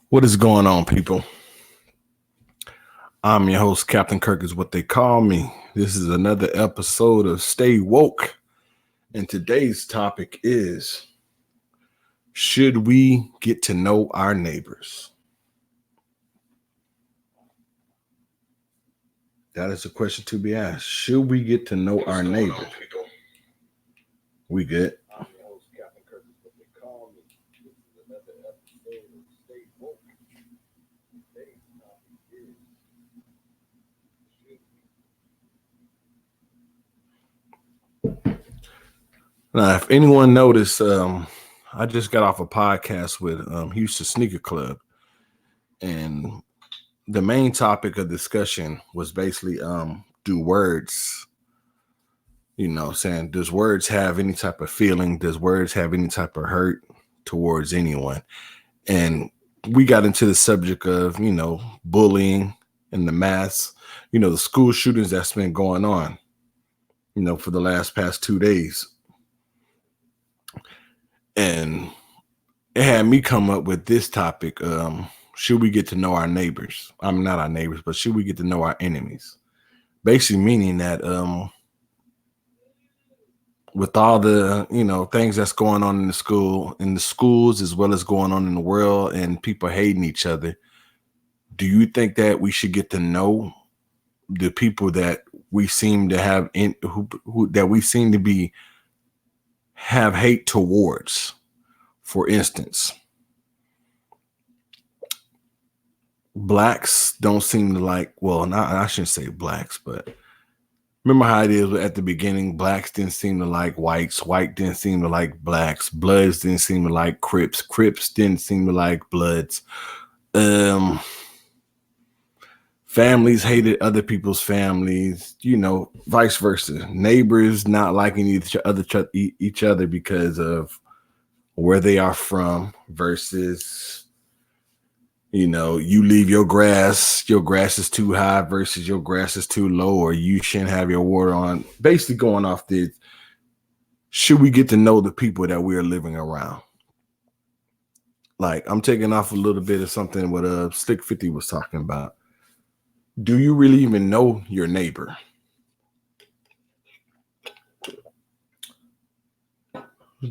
What is going on, people? I'm your host, Captain Kirk is what they call me. This is another episode of Stay Woke. And today's topic is, should we get to know our neighbors? That is a question to be asked. Should we get to know our neighbors? We good? I'm your host, Captain Kirk is what they call me. This is another episode of Stay Woke. Today's topic is, now, if anyone noticed, I just got off a podcast with Houston Sneaker Club, and the main topic of discussion was basically, do words, saying, does words have any type of feeling? Does words have any type of hurt towards anyone? And we got into the subject of, bullying and the mass, the school shootings that's been going on, for the past 2 days. And it had me come up with this topic. Should we get to know our neighbors? I'm not our neighbors, but should we get to know our enemies? Basically meaning that with all the, things that's going on in the schools, as well as going on in the world and people hating each other, do you think that we should get to know the people that we seem to have who that we seem to be have hate towards? For instance, blacks don't seem to like, well, not, I shouldn't say blacks, but remember how it is at the beginning? Blacks didn't seem to like whites. White didn't seem to like blacks. Bloods didn't seem to like Crips. Crips didn't seem to like Bloods. Families hated other people's families, vice versa. Neighbors not liking each other because of where they are from versus, you leave your grass is too high versus your grass is too low, or you shouldn't have your water on. Basically going off the, should we get to know the people that we are living around? Like, I'm taking off a little bit of something what Stick 50 was talking about. Do you really even know your neighbor?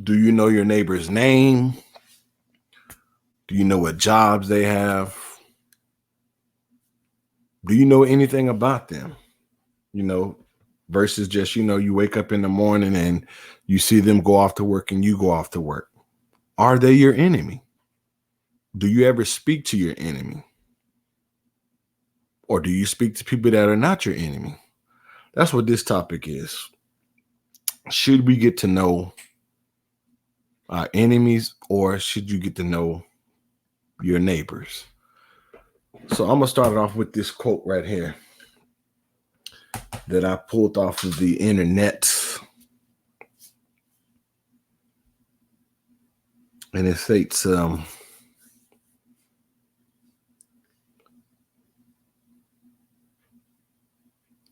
Do you know your neighbor's name? Do you know what jobs they have? Do you know anything about them? Versus just, you wake up in the morning and you see them go off to work and you go off to work. Are they your enemy? Do you ever speak to your enemy? Or do you speak to people that are not your enemy? That's what this topic is. Should we get to know our enemies, or should you get to know your neighbors? So I'm gonna start it off with this quote right here that I pulled off of the internet, and it states,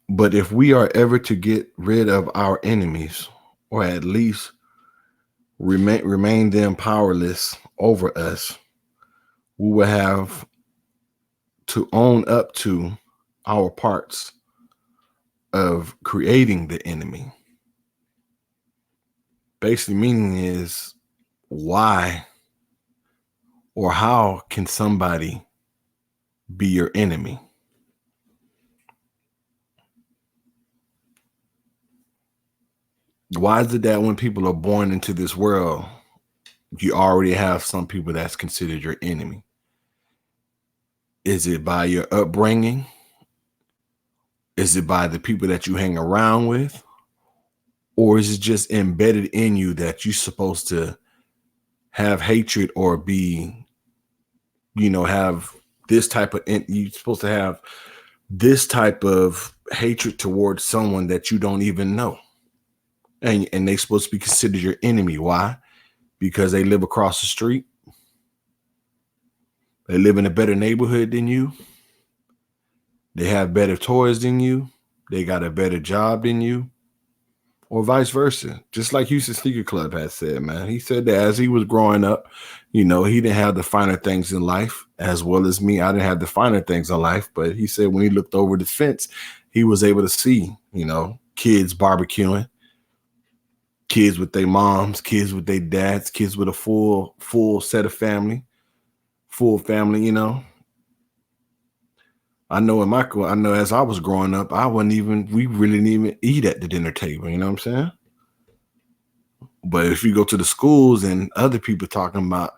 but if we are ever to get rid of our enemies, or at least remain them powerless over us, we will have to own up to our parts of creating the enemy. Basically meaning is, why or how can somebody be your enemy? Why is it that when people are born into this world, you already have some people that's considered your enemy? Is it by your upbringing? Is it by the people that you hang around with? Or is it just embedded in you that you're supposed to have hatred or be, have this type of, you're supposed to have this type of hatred towards someone that you don't even know? And they're supposed to be considered your enemy. Why? Because they live across the street. They live in a better neighborhood than you. They have better toys than you. They got a better job than you. or vice versa. Just like Houston Sneaker Club has said, man. He said that as he was growing up, he didn't have the finer things in life as well as me. I didn't have the finer things in life, but he said when he looked over the fence, he was able to see, kids barbecuing, kids with their moms, kids with their dads, kids with a full set of family, full family. I know as I was growing up, we really didn't even eat at the dinner table. You know what I'm saying? But if you go to the schools and other people talking about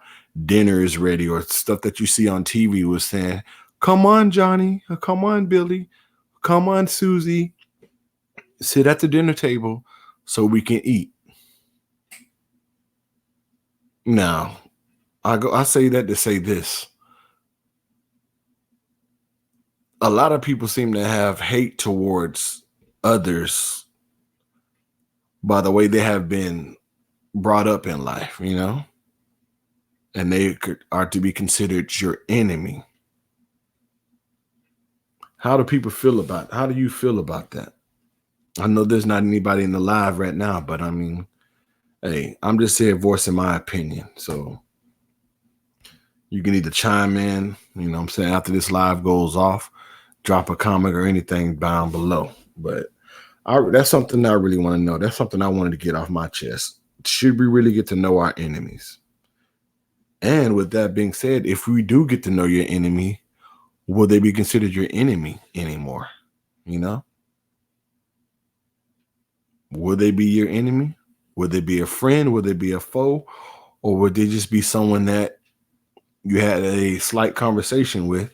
dinner is ready or stuff that you see on TV was saying, come on, Johnny, or come on, Billy, come on, Susie, sit at the dinner table so we can eat. Now, I say that to say this. A lot of people seem to have hate towards others by the way they have been brought up in life, and they are to be considered your enemy. How do you feel about that? I know there's not anybody in the live right now, but I mean, hey, I'm just here voicing my opinion. So you can either chime in, what I'm saying, after this live goes off, drop a comment or anything down below. But that's something I really want to know. That's something I wanted to get off my chest. Should we really get to know our enemies? And with that being said, if we do get to know your enemy, will they be considered your enemy anymore? Will they be your enemy? Would they be a friend? Would they be a foe? Or would they just be someone that you had a slight conversation with,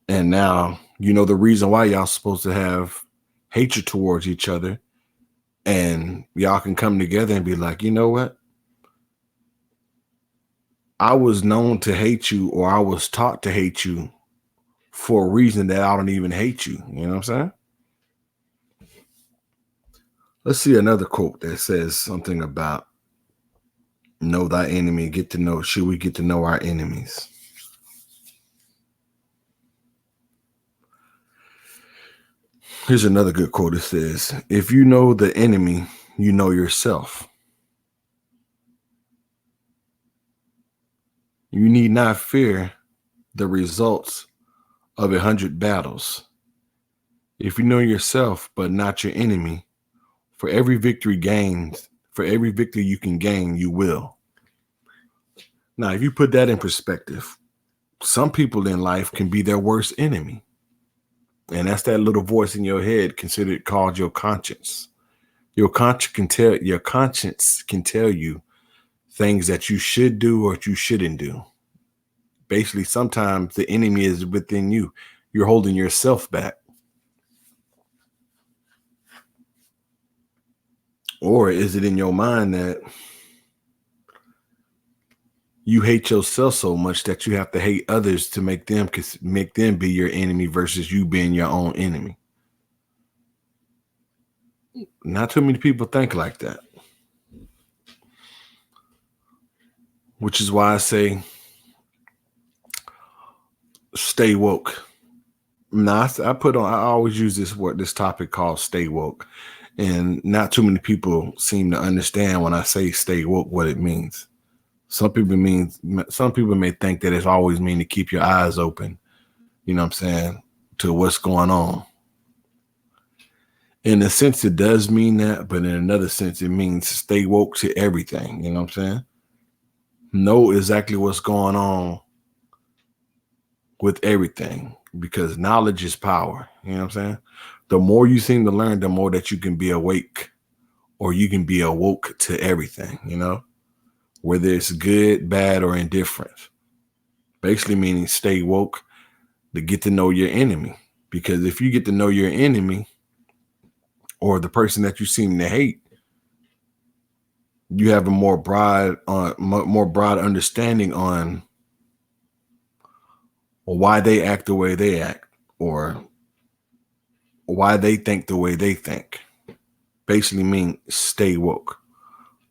and now you know the reason why y'all supposed to have hatred towards each other, and y'all can come together and be like, you know what? I was known to hate you, or I was taught to hate you for a reason that I don't even hate you. You know what I'm saying? Let's see another quote that says something about know thy enemy, should we get to know our enemies? Here's another good quote. It says, if you know the enemy, you know yourself. You need not fear the results of 100 battles. If you know yourself, but not your enemy, for every victory you can gain, you will. Now, if you put that in perspective, some people in life can be their worst enemy. And that's that little voice in your head called your conscience. Your conscience can tell you things that you should do or you shouldn't do. Basically, sometimes the enemy is within you. You're holding yourself back. Or is it in your mind that you hate yourself so much that you have to hate others to make them be your enemy versus you being your own enemy? Not too many people think like that. Which is why I say stay woke. Now, I always use this topic called stay woke. And not too many people seem to understand when I say stay woke what it means. Some people may think that it's always mean to keep your eyes open, you know what I'm saying, to what's going on. In a sense, it does mean that, but in another sense, it means stay woke to everything, you know what I'm saying? Know exactly what's going on with everything, because knowledge is power, you know what I'm saying? The more you seem to learn, the more that you can be awake, or you can be awoke to everything, whether it's good, bad, or indifferent. Basically meaning stay woke to get to know your enemy. Because if you get to know your enemy or the person that you seem to hate, you have a more broad understanding on why they act the way they act, or why they think the way they think. Basically mean stay woke.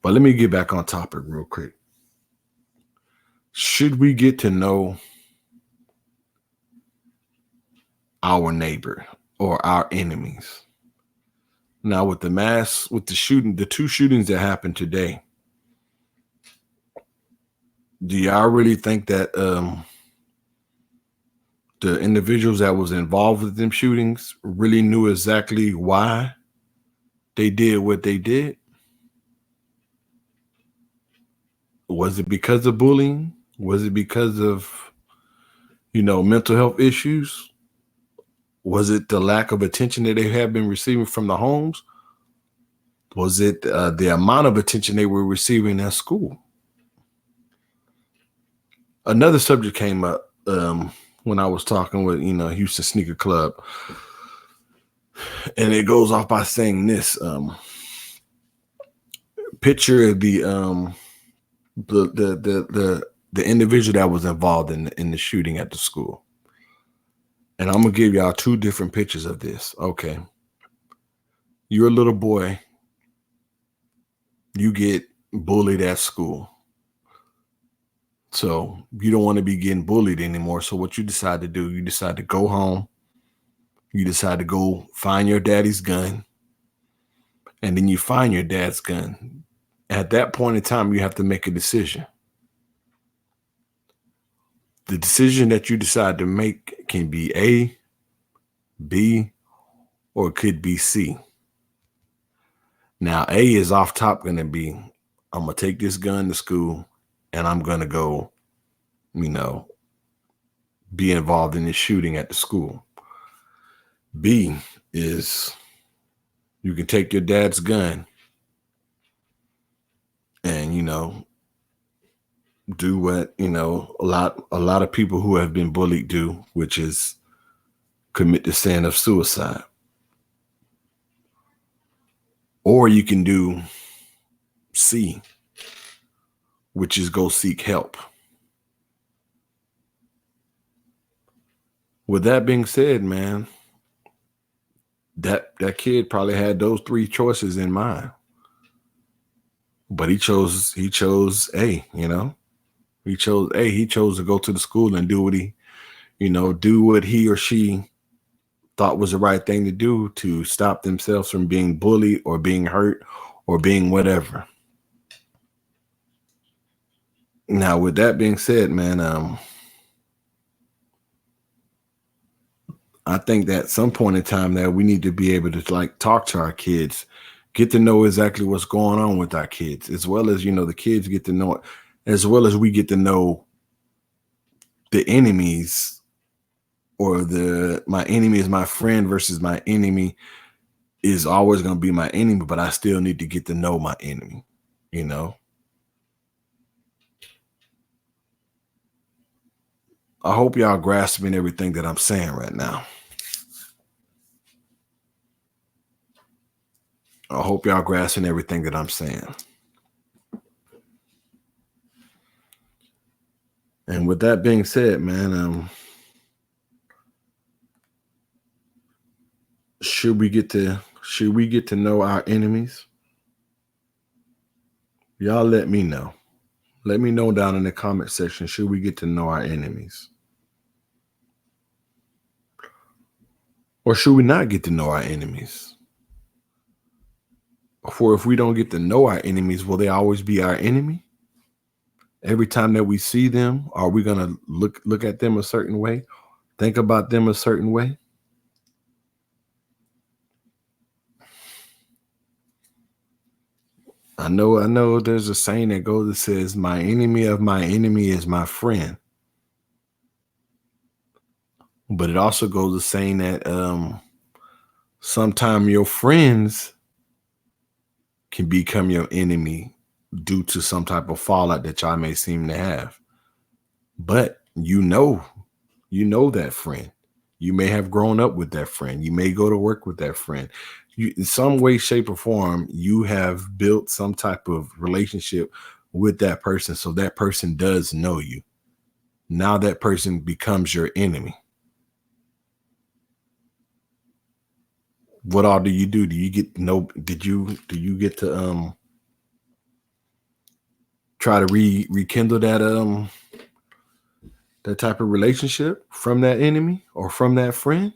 But let me get back on topic real quick. Should we get to know our neighbor or our enemies? Now with the two shootings that happened today, do y'all really think that the individuals that was involved with them shootings really knew exactly why they did what they did? Was it because of bullying? Was it because of, mental health issues? Was it the lack of attention that they have been receiving from the homes? Was it the amount of attention they were receiving at school? Another subject came up when I was talking with, Houston Sneaker Club, and it goes off by saying this: picture of the individual that was involved in the shooting at the school, and I'm gonna give y'all two different pictures of this. Okay, you're a little boy, you get bullied at school. So you don't want to be getting bullied anymore. So what you decide to do, you decide to go home, you decide to go find your daddy's gun, and then you find your dad's gun. At that point in time, you have to make a decision. The decision that you decide to make can be A, B, or it could be C. Now, A is off top going to be, I'm going to take this gun to school and I'm going to go, be involved in this shooting at the school. B is, you can take your dad's gun and, do what, a lot of people who have been bullied do, which is commit the sin of suicide. Or you can do C, which is go seek help. With that being said, man, that kid probably had those three choices in mind. But he chose A, He chose A. He chose to go to the school and do what he or she thought was the right thing to do to stop themselves from being bullied or being hurt or being whatever. Now, with that being said, man, I think that at some point in time that we need to be able to talk to our kids, get to know exactly what's going on with our kids, as well as, the kids get to know it, as well as we get to know the enemies, or my enemy is my friend versus my enemy is always going to be my enemy, but I still need to get to know my enemy, I hope y'all grasping everything that I'm saying right now. I hope y'all grasping everything that I'm saying. And with that being said, man, should we get to know our enemies? Y'all let me know. Let me know down in the comment section, should we get to know our enemies? Or should we not get to know our enemies? For if we don't get to know our enemies, will they always be our enemy? Every time that we see them, are we going to look at them a certain way? Think about them a certain way? I know there's a saying that says, my enemy of my enemy is my friend. But it also goes to saying that sometimes your friends can become your enemy due to some type of fallout that y'all may seem to have. But you know that friend. You may have grown up with that friend. You may go to work with that friend. In some way, shape, or form, you have built some type of relationship with that person. So that person does know you. Now that person becomes your enemy. What all do you do? Do you get do you get to try to rekindle that type of relationship from that enemy or from that friend?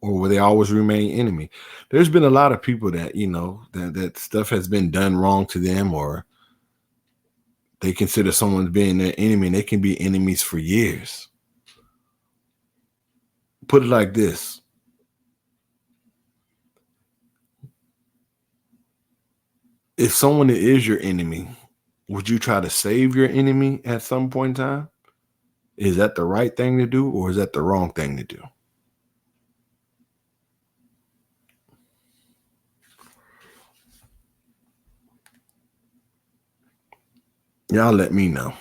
or will they always remain enemy? There's been a lot of people that, that stuff has been done wrong to them, or they consider someone being their enemy, and they can be enemies for years. Put it like this. If someone is your enemy, would you try to save your enemy at some point in time? Is that the right thing to do, or is that the wrong thing to do? Y'all let me know.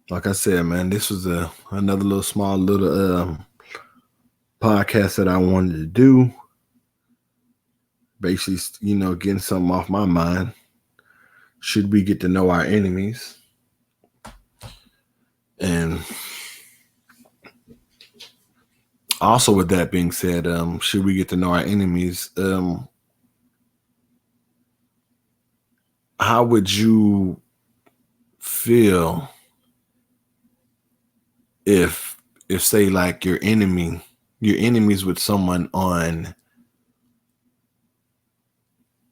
Like I said, man, this was another little small little podcast that I wanted to do. Basically, getting something off my mind. Should we get to know our enemies? And also, with that being said, should we get to know our enemies? How would you feel if say like your enemies with someone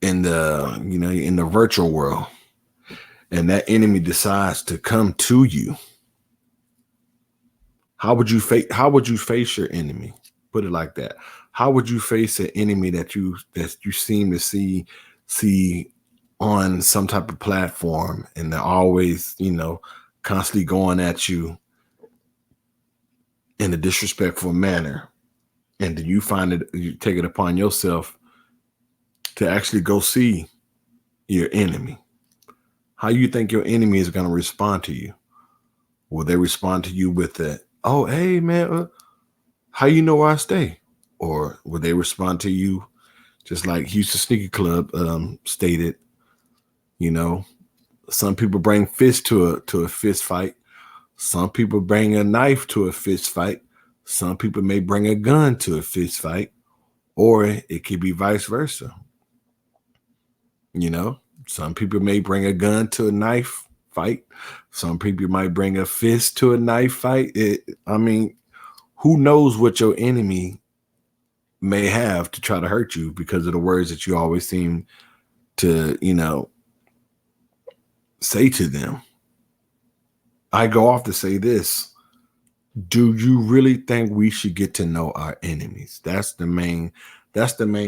in the virtual world, and that enemy decides to come to you? How would you face your enemy? Put it like that. How would you face an enemy that you seem to see on some type of platform, and they're always, constantly going at you in a disrespectful manner, and then you take it upon yourself to actually go see your enemy? How you think your enemy is going to respond to you? Will they respond to you with a, "Oh, hey man, how you know where I stay?" Or will they respond to you just like Houston Sneaker Club stated? Some people bring fists to a fist fight. Some people bring a knife to a fist fight. Some people may bring a gun to a fist fight, or it could be vice versa. Some people may bring a gun to a knife fight. Some people might bring a fist to a knife fight. Who knows what your enemy may have to try to hurt you because of the words that you always seem to, say to them. I go off to say this. Do you really think we should get to know our enemies? That's the main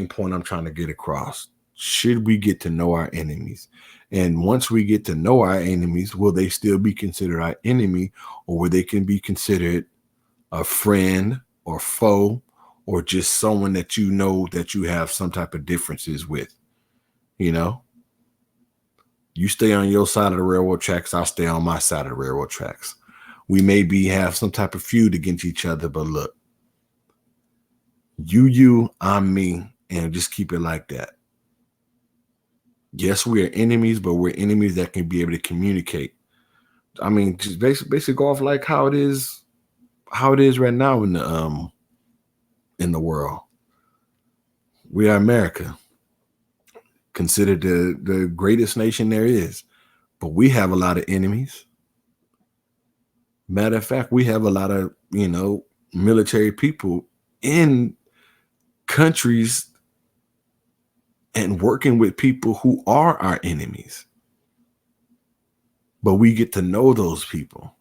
point I'm trying to get across. Should we get to know our enemies? And once we get to know our enemies, will they still be considered our enemy, or will they can be considered a friend or foe, or just someone that that you have some type of differences with? You stay on your side of the railroad tracks, I'll stay on my side of the railroad tracks. We maybe have some type of feud against each other, but look, you, I'm me, and just keep it like that. Yes, we are enemies, but we're enemies that can be able to communicate. Just basically go off like how it is right now in the world. We are America, considered the greatest nation there is, but we have a lot of enemies. Matter of fact, we have a lot of, military people in countries and working with people who are our enemies. But we get to know those people,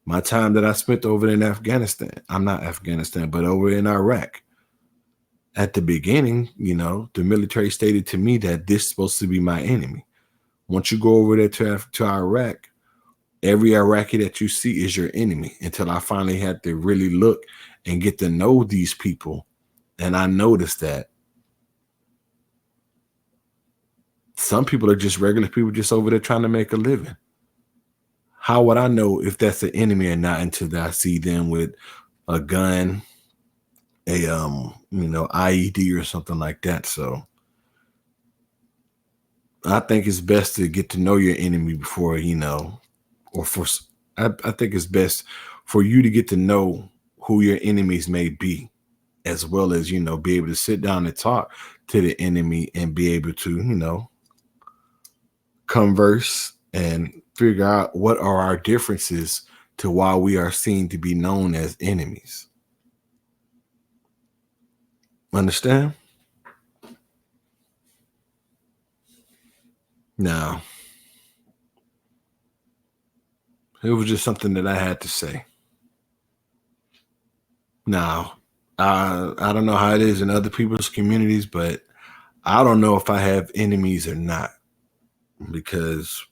My time that I spent over in Afghanistan, I'm not Afghanistan, but over in Iraq. At the beginning, the military stated to me that this is supposed to be my enemy. Once you go over there to Iraq, every Iraqi that you see is your enemy, until I finally had to really look and get to know these people. And I noticed that some people are just regular people just over there trying to make a living. How would I know if that's an enemy or not until I see them with a gun, a IED or something like that? So I think it's best to get to know your enemy before, I think it's best for you to get to know who your enemies may be, as well as, be able to sit down and talk to the enemy and be able to, converse and figure out what are our differences to why we are seen to be known as enemies. Understand? Now, it was just something that I had to say. Now, I don't know how it is in other people's communities, but I don't know if I have enemies or not because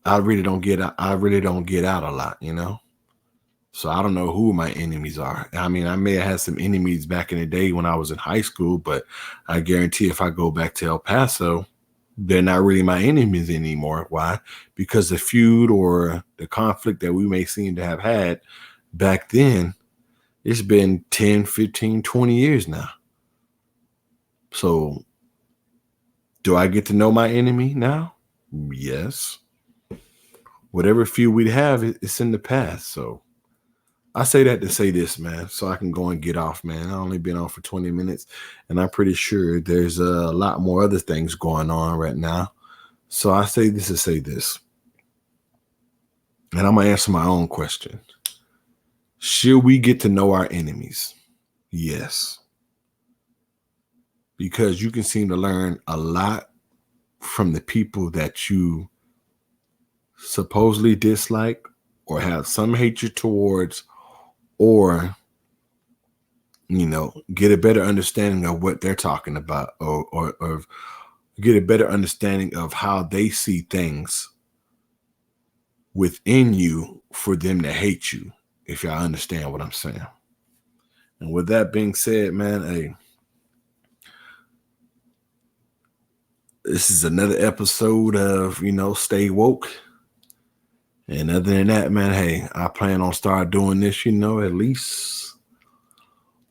I really don't get out a lot, you know? So I don't know who my enemies are. I mean, I may have had some enemies back in the day when I was in high school, but I guarantee if I go back to El Paso, they're not really my enemies anymore. Why? Because the feud or the conflict that we may seem to have had back then, it's been 10, 15, 20 years now. So do I get to know my enemy now? Yes. Whatever feud we have, it's in the past. So I say that to say this, man, so I can go and get off, man. I only been on for 20 minutes, and I'm pretty sure there's a lot more other things going on right now. So I say this to say this, and I'm gonna answer my own question. Should we get to know our enemies? Yes, because you can seem to learn a lot from the people that you supposedly dislike or have some hatred towards, or get a better understanding of what they're talking about, or get a better understanding of how they see things within you for them to hate you, if y'all understand what I'm saying. And with that being said, man, hey, this is another episode of, Stay Woke. And other than that, man, hey, I plan on start doing this, at least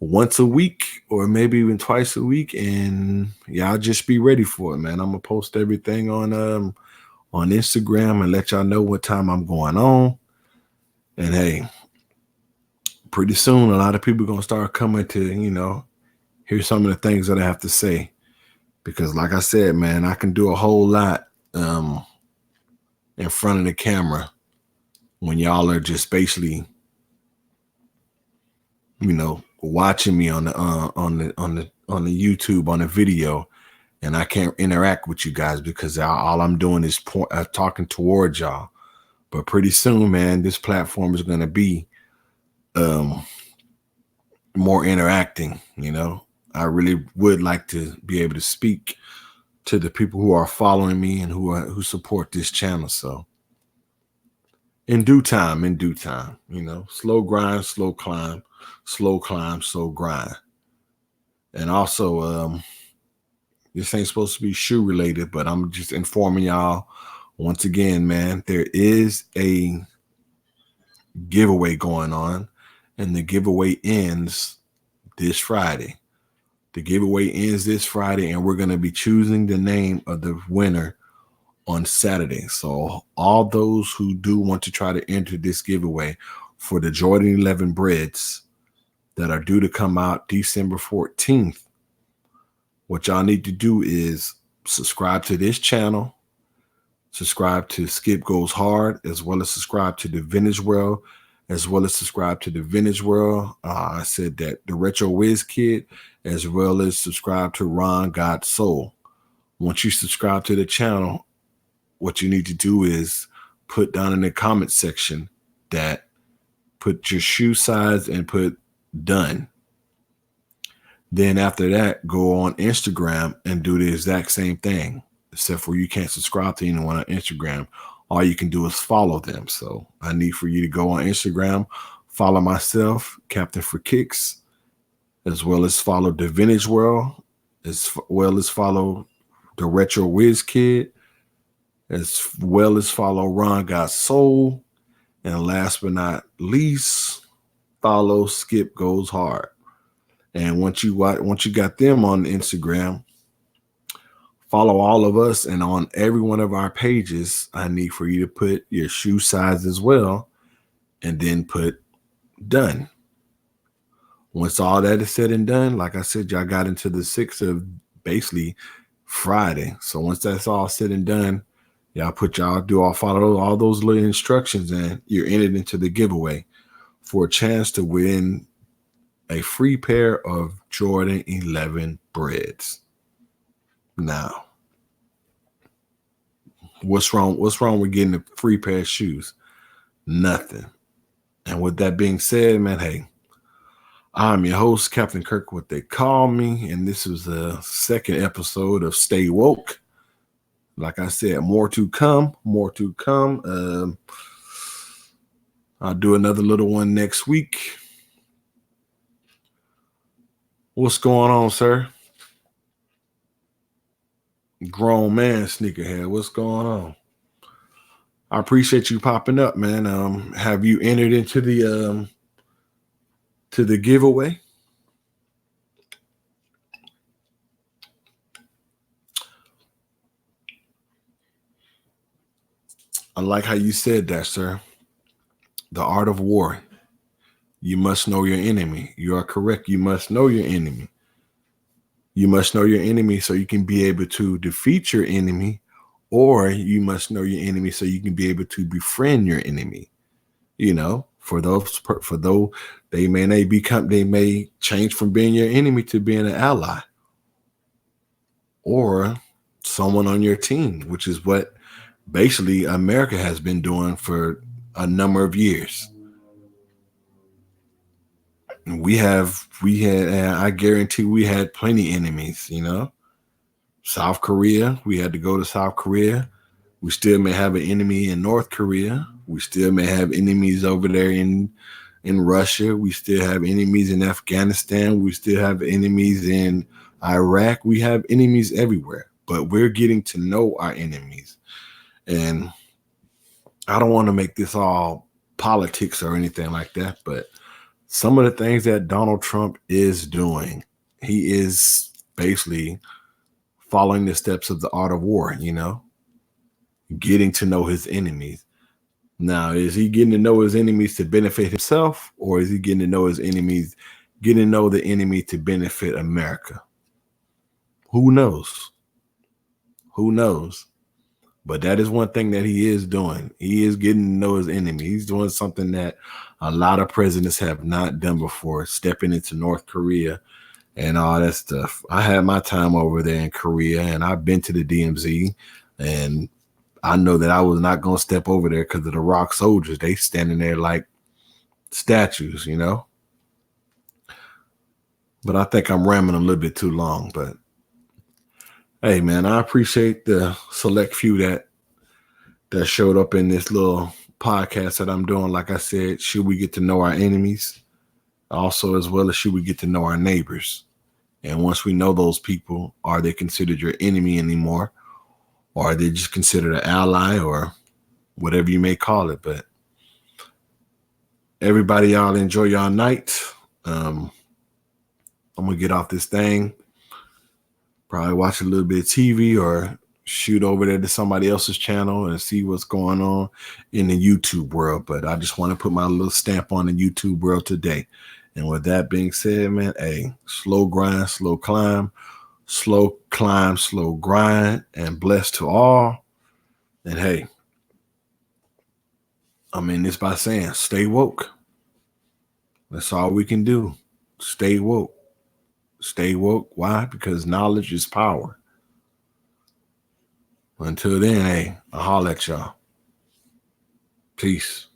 once a week or maybe even twice a week. And y'all just be ready for it, man. I'm gonna post everything on Instagram and let y'all know what time I'm going on. And hey, pretty soon a lot of people are gonna start coming to, hear some of the things that I have to say. Because like I said, man, I can do a whole lot in front of the camera when y'all are just basically, watching me on the YouTube on the video, and I can't interact with you guys because all I'm doing is talking towards y'all. But pretty soon, man, this platform is going to be more interacting. I really would like to be able to speak to the people who are following me and who support this channel. So in due time, slow grind, slow climb, slow climb, slow grind. And also, this ain't supposed to be shoe related, but I'm just informing y'all once again, man, there is a giveaway going on, and the giveaway ends this Friday. The giveaway ends this Friday, and we're going to be choosing the name of the winner on Saturday. So all those who do want to try to enter this giveaway for the Jordan 11 breads that are due to come out December 14th, what y'all need to do is subscribe to this channel, subscribe to Skip Goes Hard, as well as subscribe to the Vintage World, as well as subscribe to the Vintage World. I said that the Retro Whiz Kid, as well as subscribe to Ron God Soul. Once you subscribe to the channel, what you need to do is put down in the comment section that put your shoe size and put done. Then after that, go on Instagram and do the exact same thing, except for you can't subscribe to anyone on Instagram. All you can do is follow them. So I need for you to go on Instagram, follow myself, Captain for Kicks, as well as follow the Vintage World, as well as follow the Retro Whiz Kid, as well as follow Ron Got Soul, and last but not least, follow Skip Goes Hard. And once you got them on Instagram, follow all of us, and on every one of our pages, I need for you to put your shoe size as well, and then put done. Once all that is said and done, like I said, y'all got into the 6th of basically Friday. So once that's all said and done, Y'all follow all those little instructions, and you're entered into the giveaway for a chance to win a free pair of Jordan 11 breads. Now, what's wrong? What's wrong with getting a free pair of shoes? Nothing. And with that being said, man, hey, I'm your host, Captain Kirk, what they call me, and this is the second episode of Stay Woke. Like I said, more to come, more to come. I'll do another little one next week. What's going on, sir? Grown man, sneakerhead. What's going on? I appreciate you popping up, man. Have you entered into the giveaway? I like how you said that, sir. The art of war. You must know your enemy. You are correct. You must know your enemy. You must know your enemy so you can be able to defeat your enemy, or you must know your enemy so you can be able to befriend your enemy. You know, for those they may change from being your enemy to being an ally or someone on your team, which is what basically America has been doing for a number of years. I guarantee we had plenty enemies, you know. South Korea, we had to go to South Korea. We still may have an enemy in North Korea. We still may have enemies over there in Russia. We still have enemies in Afghanistan. We still have enemies in Iraq. We have enemies everywhere, but we're getting to know our enemies. And I don't want to make this all politics or anything like that, but some of the things that Donald Trump is doing, he is basically following the steps of the art of war, you know, getting to know his enemies. Now, is he getting to know his enemies to benefit himself, or is he getting to know his enemies, getting to know the enemy to benefit America? Who knows? Who knows? But that is one thing that he is doing. He is getting to know his enemy. He's doing something that a lot of presidents have not done before, stepping into North Korea and all that stuff. I had my time over there in Korea, and I've been to the DMZ, and I know that I was not going to step over there because of the rock soldiers. They standing there like statues, you know. But I think I'm ramming a little bit too long. But hey, man, I appreciate the select few that showed up in this little podcast that I'm doing. Like I said, should we get to know our enemies? Also, as well as should we get to know our neighbors? And once we know those people, are they considered your enemy anymore? Or are they just considered an ally or whatever you may call it? But everybody, y'all enjoy y'all night. I'm going to get off this thing. Probably watch a little bit of TV or shoot over there to somebody else's channel and see what's going on in the YouTube world. But I just want to put my little stamp on the YouTube world today. And with that being said, man, hey, slow grind, slow climb, slow climb, slow grind, and blessed to all. And hey, I mean this by saying stay woke. That's all we can do. Stay woke. Stay woke. Why? Because knowledge is power. Until then, hey, I'll holler at y'all. Peace.